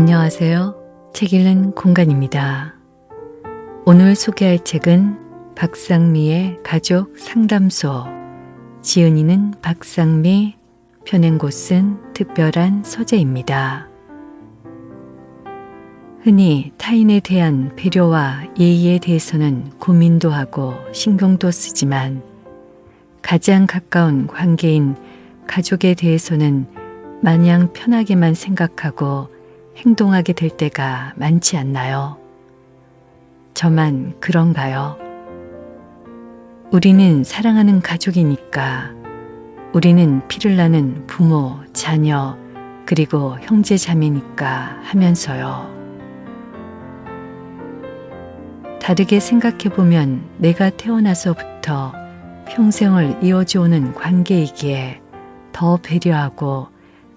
안녕하세요. 책 읽는 공간입니다. 오늘 소개할 책은 박상미의 가족 상담소, 지은이는 박상미, 펴낸 곳은 특별한 서재입니다. 흔히 타인에 대한 배려와 예의에 대해서는 고민도 하고 신경도 쓰지만 가장 가까운 관계인 가족에 대해서는 마냥 편하게만 생각하고 행동하게 될 때가 많지 않나요? 저만 그런가요? 우리는 사랑하는 가족이니까, 우리는 피를 나는 부모, 자녀, 그리고 형제 자매니까 하면서요. 다르게 생각해보면 내가 태어나서부터 평생을 이어져 오는 관계이기에 더 배려하고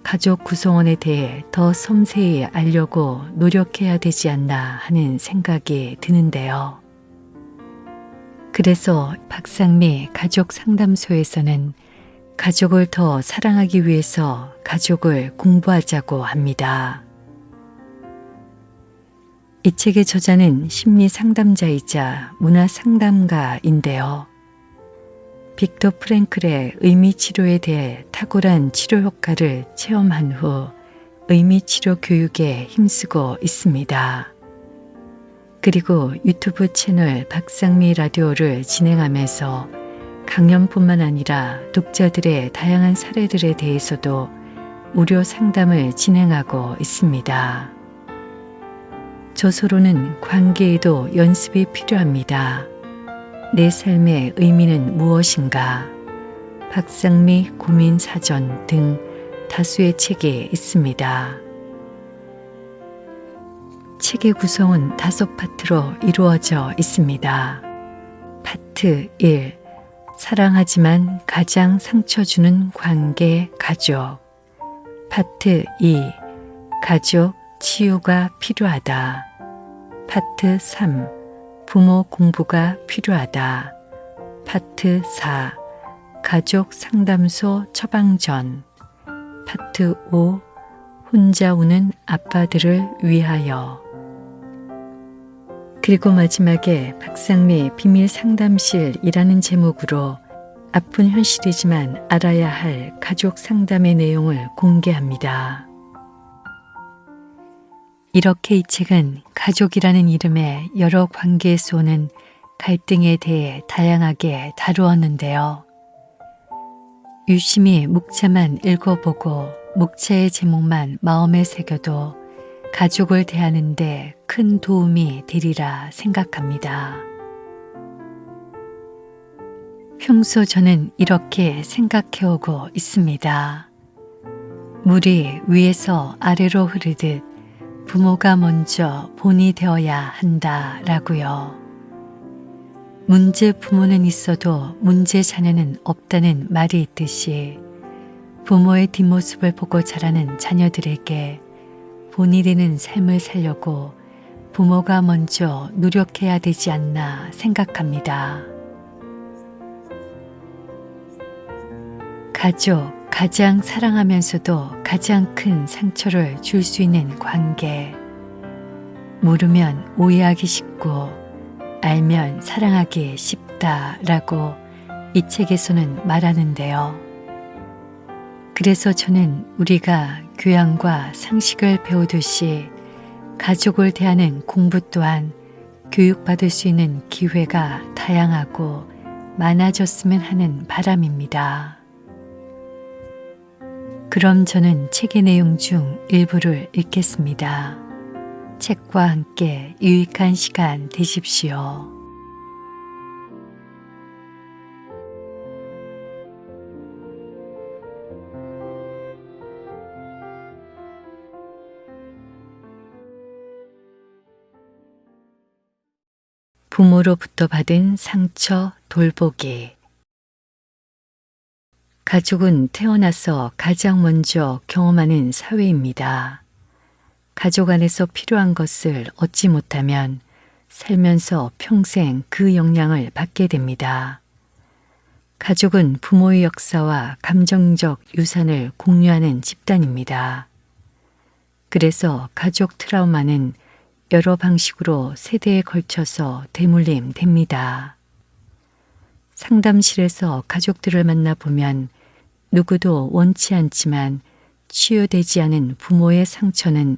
가족 구성원에 대해 더 섬세히 알려고 노력해야 되지 않나 하는 생각이 드는데요. 그래서 박상미 가족 상담소에서는 가족을 더 사랑하기 위해서 가족을 공부하자고 합니다. 이 책의 저자는 심리 상담자이자 문화 상담가인데요. 빅터 프랭클의 의미치료에 대해 탁월한 치료 효과를 체험한 후 의미치료 교육에 힘쓰고 있습니다. 그리고 유튜브 채널 박상미 라디오를 진행하면서 강연뿐만 아니라 독자들의 다양한 사례들에 대해서도 무료 상담을 진행하고 있습니다. 저서로는 관계에도 연습이 필요합니다. 내 삶의 의미는 무엇인가? 박상미 고민사전 등 다수의 책이 있습니다. 책의 구성은 5파트로 이루어져 있습니다. 파트 1. 사랑하지만 가장 상처 주는 관계 가족. 파트 2. 가족 치유가 필요하다. 파트 3. 부모 공부가 필요하다. 파트 4. 가족 상담소 처방전. 파트 5. 혼자 우는 아빠들을 위하여. 그리고 마지막에 박상미 비밀 상담실이라는 제목으로 아픈 현실이지만 알아야 할 가족 상담의 내용을 공개합니다. 이렇게 이 책은 가족이라는 이름의 여러 관계에서 오는 갈등에 대해 다양하게 다루었는데요. 유심히 목차만 읽어보고 목차의 제목만 마음에 새겨도 가족을 대하는 데 큰 도움이 되리라 생각합니다. 평소 저는 이렇게 생각해오고 있습니다. 물이 위에서 아래로 흐르듯 부모가 먼저 본이 되어야 한다라고요. 문제 부모는 있어도 문제 자녀는 없다는 말이 있듯이 부모의 뒷모습을 보고 자라는 자녀들에게 본이 되는 삶을 살려고 부모가 먼저 노력해야 되지 않나 생각합니다. 가족, 가장 사랑하면서도 가장 큰 상처를 줄 수 있는 관계. 모르면 오해하기 쉽고 알면 사랑하기 쉽다라고 이 책에서는 말하는데요. 그래서 저는 우리가 교양과 상식을 배우듯이 가족을 대하는 공부 또한 교육받을 수 있는 기회가 다양하고 많아졌으면 하는 바람입니다. 그럼 저는 책의 내용 중 일부를 읽겠습니다. 책과 함께 유익한 시간 되십시오. 부모로부터 받은 상처 돌보기. 가족은 태어나서 가장 먼저 경험하는 사회입니다. 가족 안에서 필요한 것을 얻지 못하면 살면서 평생 그 영향을 받게 됩니다. 가족은 부모의 역사와 감정적 유산을 공유하는 집단입니다. 그래서 가족 트라우마는 여러 방식으로 세대에 걸쳐서 대물림됩니다. 상담실에서 가족들을 만나보면 누구도 원치 않지만 치유되지 않은 부모의 상처는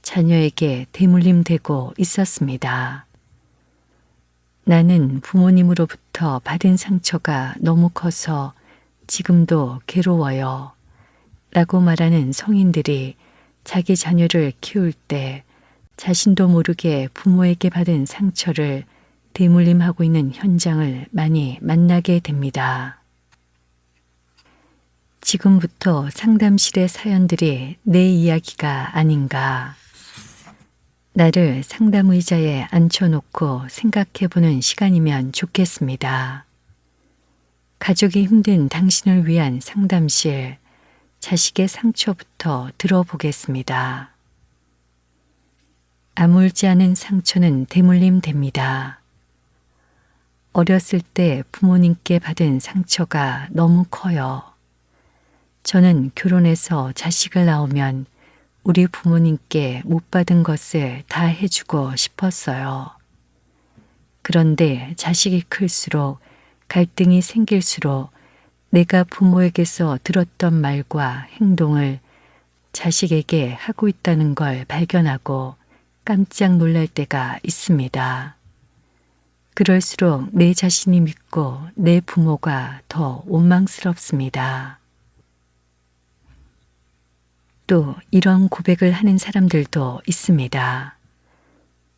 자녀에게 대물림되고 있었습니다. 나는 부모님으로부터 받은 상처가 너무 커서 지금도 괴로워요. 라고 말하는 성인들이 자기 자녀를 키울 때 자신도 모르게 부모에게 받은 상처를 대물림하고 있는 현장을 많이 만나게 됩니다. 지금부터 상담실의 사연들이 내 이야기가 아닌가. 나를 상담 의자에 앉혀놓고 생각해보는 시간이면 좋겠습니다. 가족이 힘든 당신을 위한 상담실, 자식의 상처부터 들어보겠습니다. 아물지 않은 상처는 대물림됩니다. 어렸을 때 부모님께 받은 상처가 너무 커요. 저는 결혼해서 자식을 낳으면 우리 부모님께 못 받은 것을 다 해주고 싶었어요. 그런데 자식이 클수록 갈등이 생길수록 내가 부모에게서 들었던 말과 행동을 자식에게 하고 있다는 걸 발견하고 깜짝 놀랄 때가 있습니다. 그럴수록 내 자신이 믿고 내 부모가 더 원망스럽습니다. 또 이런 고백을 하는 사람들도 있습니다.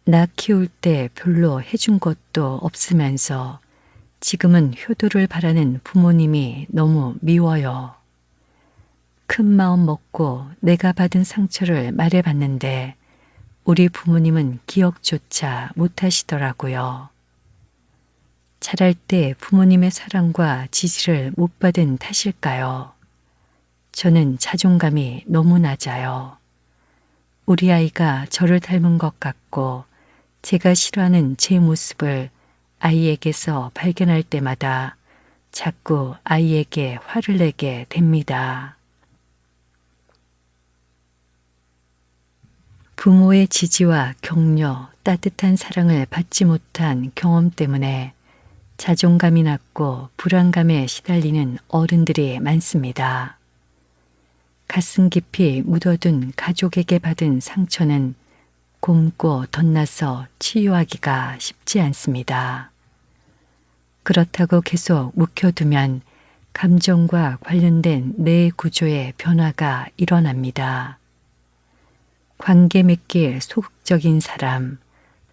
나 키울 때 별로 해준 것도 없으면서 지금은 효도를 바라는 부모님이 너무 미워요. 큰 마음 먹고 내가 받은 상처를 말해봤는데 우리 부모님은 기억조차 못하시더라고요. 자랄 때 부모님의 사랑과 지지를 못 받은 탓일까요? 저는 자존감이 너무 낮아요. 우리 아이가 저를 닮은 것 같고 제가 싫어하는 제 모습을 아이에게서 발견할 때마다 자꾸 아이에게 화를 내게 됩니다. 부모의 지지와 격려, 따뜻한 사랑을 받지 못한 경험 때문에 자존감이 낮고 불안감에 시달리는 어른들이 많습니다. 가슴 깊이 묻어둔 가족에게 받은 상처는 곪고 덧나서 치유하기가 쉽지 않습니다. 그렇다고 계속 묵혀두면 감정과 관련된 뇌 구조의 변화가 일어납니다. 관계 맺기에 소극적인 사람,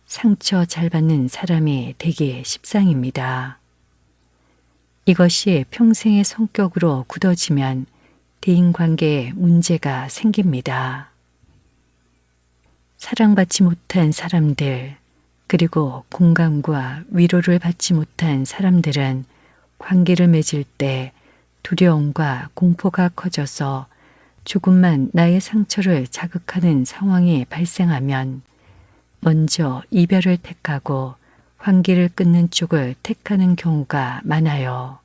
상처 잘 받는 사람이 되기 십상입니다. 이것이 평생의 성격으로 굳어지면 대인관계에 문제가 생깁니다. 사랑받지 못한 사람들, 그리고 공감과 위로를 받지 못한 사람들은 관계를 맺을 때 두려움과 공포가 커져서 조금만 나의 상처를 자극하는 상황이 발생하면 먼저 이별을 택하고 관계를 끊는 쪽을 택하는 경우가 많아요.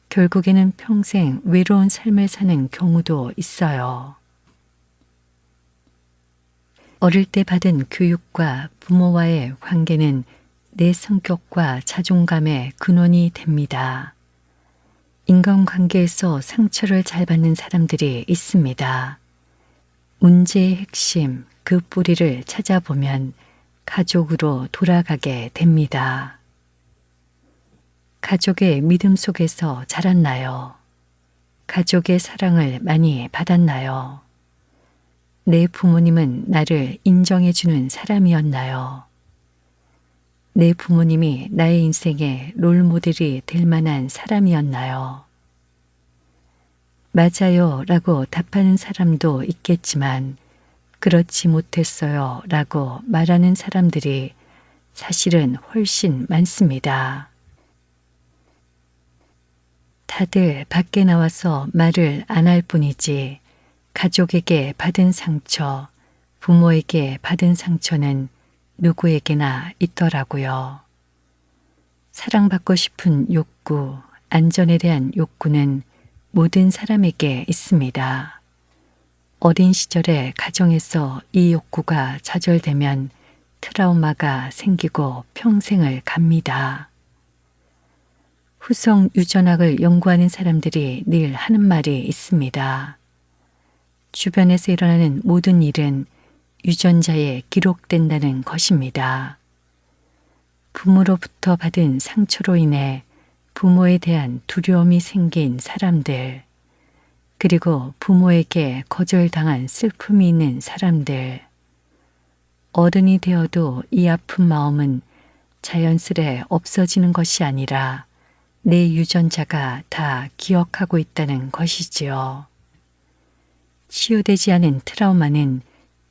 결국에는 평생 외로운 삶을 사는 경우도 있어요. 어릴 때 받은 교육과 부모와의 관계는 내 성격과 자존감의 근원이 됩니다. 인간관계에서 상처를 잘 받는 사람들이 있습니다. 문제의 핵심, 그 뿌리를 찾아보면 가족으로 돌아가게 됩니다. 가족의 믿음 속에서 자랐나요? 가족의 사랑을 많이 받았나요? 내 부모님은 나를 인정해주는 사람이었나요? 내 부모님이 나의 인생의 롤모델이 될 만한 사람이었나요? 맞아요 라고 답하는 사람도 있겠지만 그렇지 못했어요 라고 말하는 사람들이 사실은 훨씬 많습니다. 다들 밖에 나와서 말을 안 할 뿐이지 가족에게 받은 상처, 부모에게 받은 상처는 누구에게나 있더라고요. 사랑받고 싶은 욕구, 안전에 대한 욕구는 모든 사람에게 있습니다. 어린 시절에 가정에서 이 욕구가 좌절되면 트라우마가 생기고 평생을 갑니다. 후성 유전학을 연구하는 사람들이 늘 하는 말이 있습니다. 주변에서 일어나는 모든 일은 유전자에 기록된다는 것입니다. 부모로부터 받은 상처로 인해 부모에 대한 두려움이 생긴 사람들, 그리고 부모에게 거절당한 슬픔이 있는 사람들, 어른이 되어도 이 아픈 마음은 자연스레 없어지는 것이 아니라 내 유전자가 다 기억하고 있다는 것이지요. 치유되지 않은 트라우마는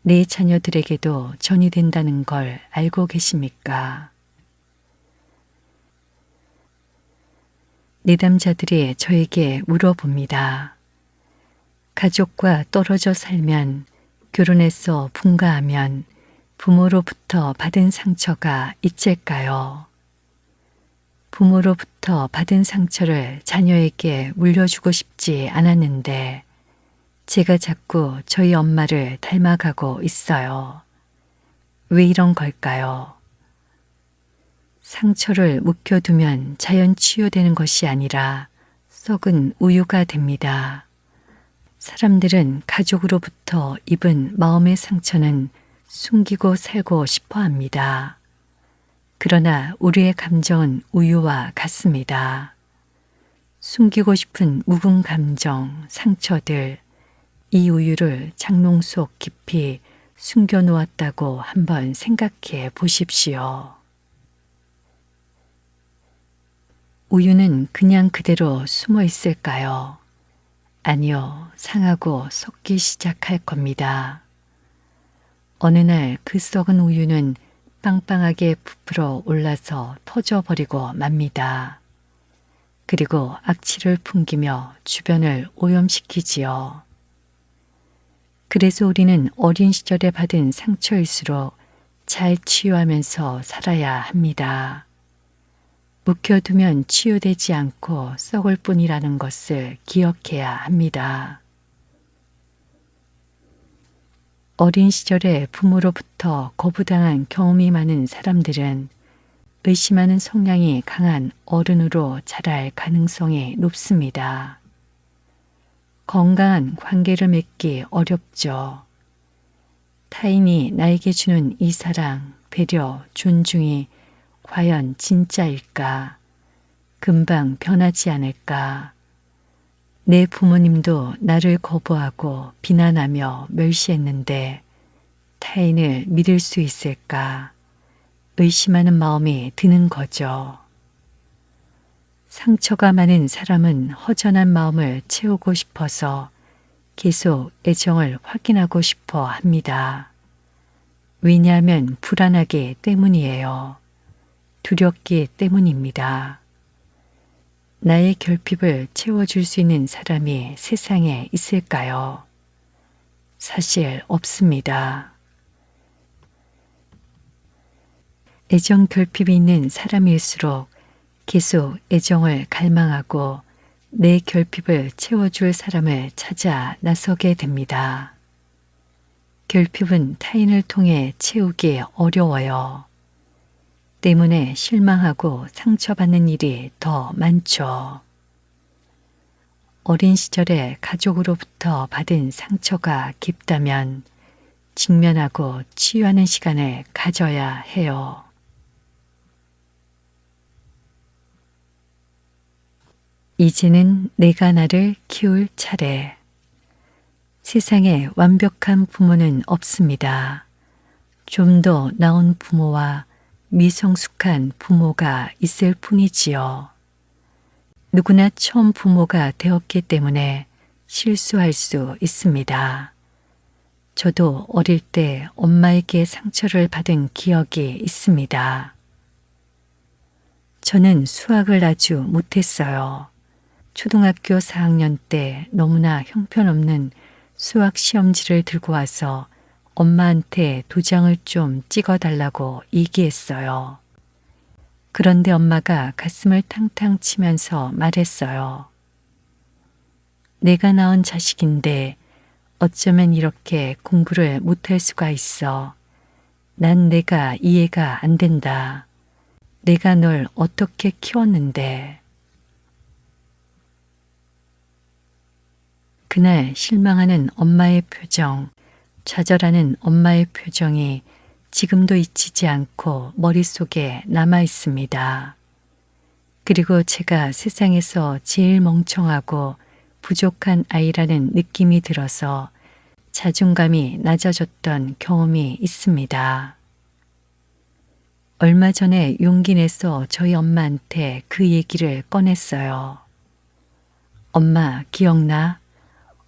내 자녀들에게도 전이된다는 걸 알고 계십니까? 내담자들이 저에게 물어봅니다. 가족과 떨어져 살면, 결혼해서 분가하면 부모로부터 받은 상처가 있을까요? 부모로부터 받은 상처를 자녀에게 물려주고 싶지 않았는데 제가 자꾸 저희 엄마를 닮아가고 있어요. 왜 이런 걸까요? 상처를 묵혀두면 자연 치유되는 것이 아니라 썩은 우유가 됩니다. 사람들은 가족으로부터 입은 마음의 상처는 숨기고 살고 싶어 합니다. 그러나 우리의 감정은 우유와 같습니다. 숨기고 싶은 묵은 감정, 상처들, 이 우유를 장롱 속 깊이 숨겨놓았다고 한번 생각해 보십시오. 우유는 그냥 그대로 숨어 있을까요? 아니요, 상하고 썩기 시작할 겁니다. 어느 날 그 썩은 우유는 빵빵하게 부풀어 올라서 터져버리고 맙니다. 그리고 악취를 풍기며 주변을 오염시키지요. 그래서 우리는 어린 시절에 받은 상처일수록 잘 치유하면서 살아야 합니다. 묵혀두면 치유되지 않고 썩을 뿐이라는 것을 기억해야 합니다. 어린 시절에 부모로부터 거부당한 경험이 많은 사람들은 의심하는 성향이 강한 어른으로 자랄 가능성이 높습니다. 건강한 관계를 맺기 어렵죠. 타인이 나에게 주는 이 사랑, 배려, 존중이 과연 진짜일까? 금방 변하지 않을까? 내 부모님도 나를 거부하고 비난하며 멸시했는데 타인을 믿을 수 있을까? 의심하는 마음이 드는 거죠. 상처가 많은 사람은 허전한 마음을 채우고 싶어서 계속 애정을 확인하고 싶어 합니다. 왜냐하면 불안하기 때문이에요. 두렵기 때문입니다. 나의 결핍을 채워줄 수 있는 사람이 세상에 있을까요? 사실 없습니다. 애정 결핍이 있는 사람일수록 계속 애정을 갈망하고 내 결핍을 채워줄 사람을 찾아 나서게 됩니다. 결핍은 타인을 통해 채우기 어려워요. 때문에 실망하고 상처받는 일이 더 많죠. 어린 시절에 가족으로부터 받은 상처가 깊다면 직면하고 치유하는 시간을 가져야 해요. 이제는 내가 나를 키울 차례. 세상에 완벽한 부모는 없습니다. 좀 더 나은 부모와 미성숙한 부모가 있을 뿐이지요. 누구나 처음 부모가 되었기 때문에 실수할 수 있습니다. 저도 어릴 때 엄마에게 상처를 받은 기억이 있습니다. 저는 수학을 아주 못했어요. 초등학교 4학년 때 너무나 형편없는 수학 시험지를 들고 와서 엄마한테 도장을 좀 찍어달라고 얘기했어요. 그런데 엄마가 가슴을 탕탕 치면서 말했어요. 내가 낳은 자식인데 어쩌면 이렇게 공부를 못할 수가 있어. 난 내가 이해가 안 된다. 내가 널 어떻게 키웠는데. 그날 실망하는 엄마의 표정, 좌절하는 엄마의 표정이 지금도 잊히지 않고 머릿속에 남아 있습니다. 그리고 제가 세상에서 제일 멍청하고 부족한 아이라는 느낌이 들어서 자존감이 낮아졌던 경험이 있습니다. 얼마 전에 용기 내서 저희 엄마한테 그 얘기를 꺼냈어요. 엄마, 기억나?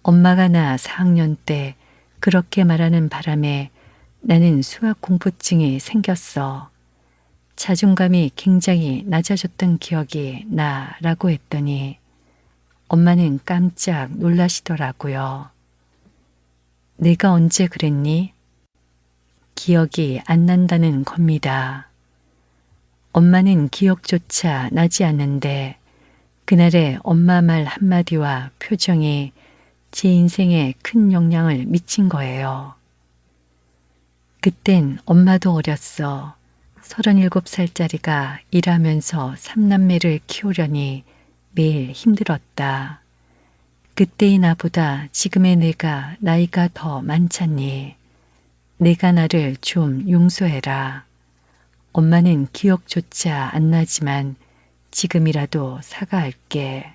엄마가 나 4학년 때 그렇게 말하는 바람에 나는 수학 공포증이 생겼어. 자존감이 굉장히 낮아졌던 기억이 나라고 했더니 엄마는 깜짝 놀라시더라고요. 내가 언제 그랬니? 기억이 안 난다는 겁니다. 엄마는 기억조차 나지 않는데 그날의 엄마 말 한마디와 표정이 제 인생에 큰 영향을 미친 거예요. 그땐 엄마도 어렸어. 37살짜리가 일하면서 3남매를 키우려니 매일 힘들었다. 그때의 나보다 지금의 내가 나이가 더 많잖니. 내가 나를 좀 용서해라. 엄마는 기억조차 안 나지만 지금이라도 사과할게.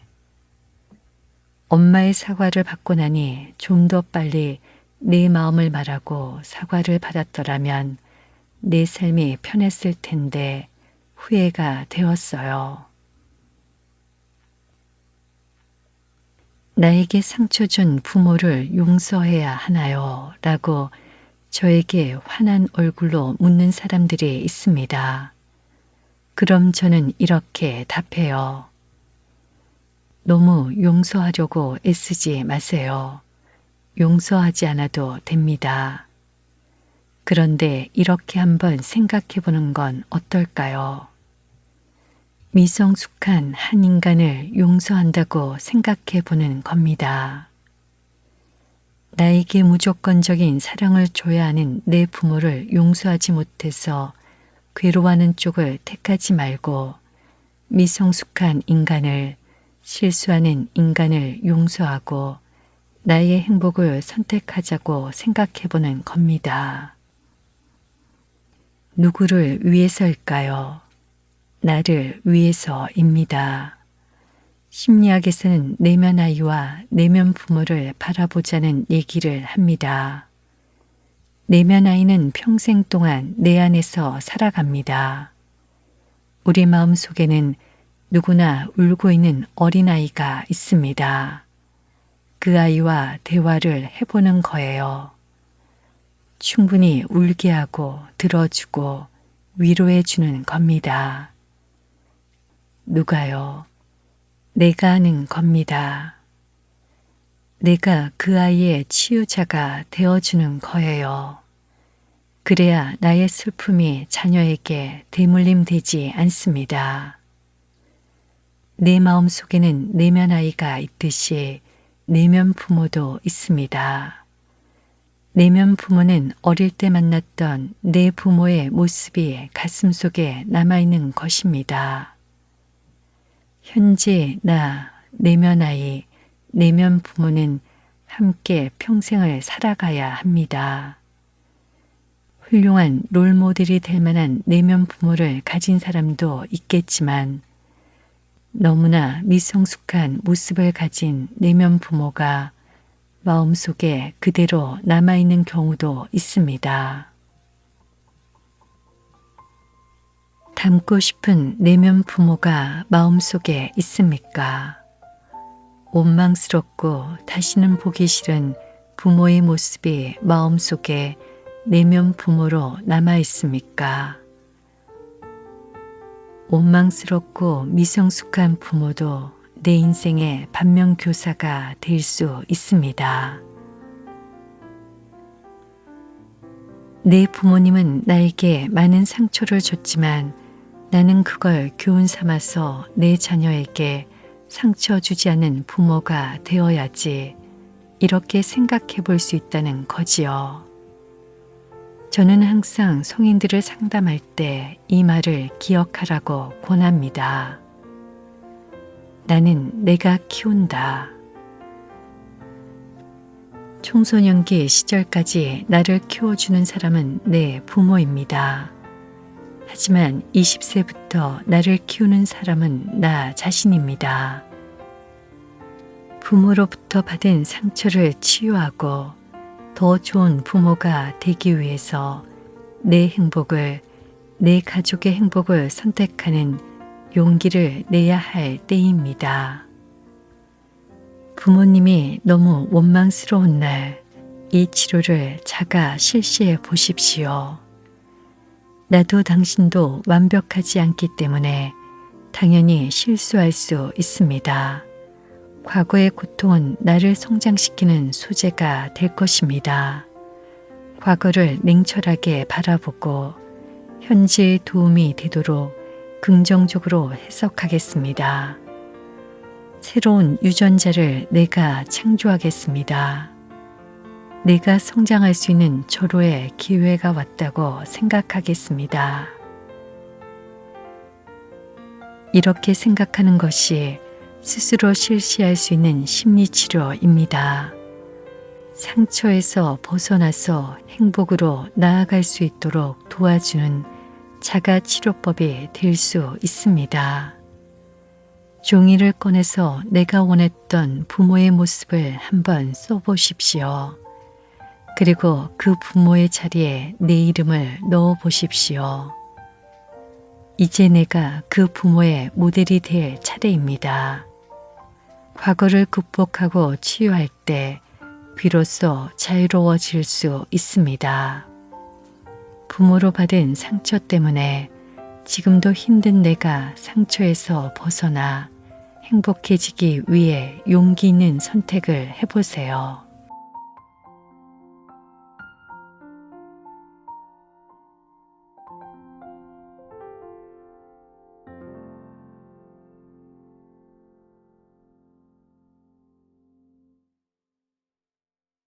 엄마의 사과를 받고 나니 좀 더 빨리 내 마음을 말하고 사과를 받았더라면 내 삶이 편했을 텐데 후회가 되었어요. 나에게 상처 준 부모를 용서해야 하나요? 라고 저에게 환한 얼굴로 묻는 사람들이 있습니다. 그럼 저는 이렇게 답해요. 너무 용서하려고 애쓰지 마세요. 용서하지 않아도 됩니다. 그런데 이렇게 한번 생각해 보는 건 어떨까요? 미성숙한 한 인간을 용서한다고 생각해 보는 겁니다. 나에게 무조건적인 사랑을 줘야 하는 내 부모를 용서하지 못해서 괴로워하는 쪽을 택하지 말고 미성숙한 인간을, 실수하는 인간을 용서하고 나의 행복을 선택하자고 생각해 보는 겁니다. 누구를 위해서일까요? 나를 위해서입니다. 심리학에서는 내면 아이와 내면 부모를 바라보자는 얘기를 합니다. 내면 아이는 평생 동안 내 안에서 살아갑니다. 우리 마음 속에는 누구나 울고 있는 어린아이가 있습니다. 그 아이와 대화를 해보는 거예요. 충분히 울게 하고 들어주고 위로해 주는 겁니다. 누가요? 내가 하는 겁니다. 내가 그 아이의 치유자가 되어주는 거예요. 그래야 나의 슬픔이 자녀에게 대물림되지 않습니다. 내 마음 속에는 내면 아이가 있듯이 내면 부모도 있습니다. 내면 부모는 어릴 때 만났던 내 부모의 모습이 가슴 속에 남아있는 것입니다. 현재 나, 내면 아이, 내면 부모는 함께 평생을 살아가야 합니다. 훌륭한 롤모델이 될 만한 내면 부모를 가진 사람도 있겠지만 너무나 미성숙한 모습을 가진 내면 부모가 마음속에 그대로 남아있는 경우도 있습니다. 닮고 싶은 내면 부모가 마음속에 있습니까? 원망스럽고 다시는 보기 싫은 부모의 모습이 마음속에 내면 부모로 남아 있습니까? 원망스럽고 미성숙한 부모도 내 인생의 반면교사가 될 수 있습니다. 내 부모님은 나에게 많은 상처를 줬지만 나는 그걸 교훈 삼아서 내 자녀에게 상처 주지 않는 부모가 되어야지. 이렇게 생각해 볼 수 있다는 거지요. 저는 항상 성인들을 상담할 때 이 말을 기억하라고 권합니다. 나는 내가 키운다. 청소년기 시절까지 나를 키워주는 사람은 내 부모입니다. 하지만 20세부터 나를 키우는 사람은 나 자신입니다. 부모로부터 받은 상처를 치유하고 더 좋은 부모가 되기 위해서 내 행복을, 내 가족의 행복을 선택하는 용기를 내야 할 때입니다. 부모님이 너무 원망스러운 날, 이 치료를 자가 실시해 보십시오. 나도 당신도 완벽하지 않기 때문에 당연히 실수할 수 있습니다. 과거의 고통은 나를 성장시키는 소재가 될 것입니다. 과거를 냉철하게 바라보고 현재의 도움이 되도록 긍정적으로 해석하겠습니다. 새로운 유전자를 내가 창조하겠습니다. 내가 성장할 수 있는 절호의 기회가 왔다고 생각하겠습니다. 이렇게 생각하는 것이 스스로 실시할 수 있는 심리치료입니다. 상처에서 벗어나서 행복으로 나아갈 수 있도록 도와주는 자가치료법이 될 수 있습니다. 종이를 꺼내서 내가 원했던 부모의 모습을 한번 써보십시오. 그리고 그 부모의 자리에 내 이름을 넣어 보십시오. 이제 내가 그 부모의 모델이 될 차례입니다. 과거를 극복하고 치유할 때 비로소 자유로워질 수 있습니다. 부모로 받은 상처 때문에 지금도 힘든 내가 상처에서 벗어나 행복해지기 위해 용기 있는 선택을 해보세요.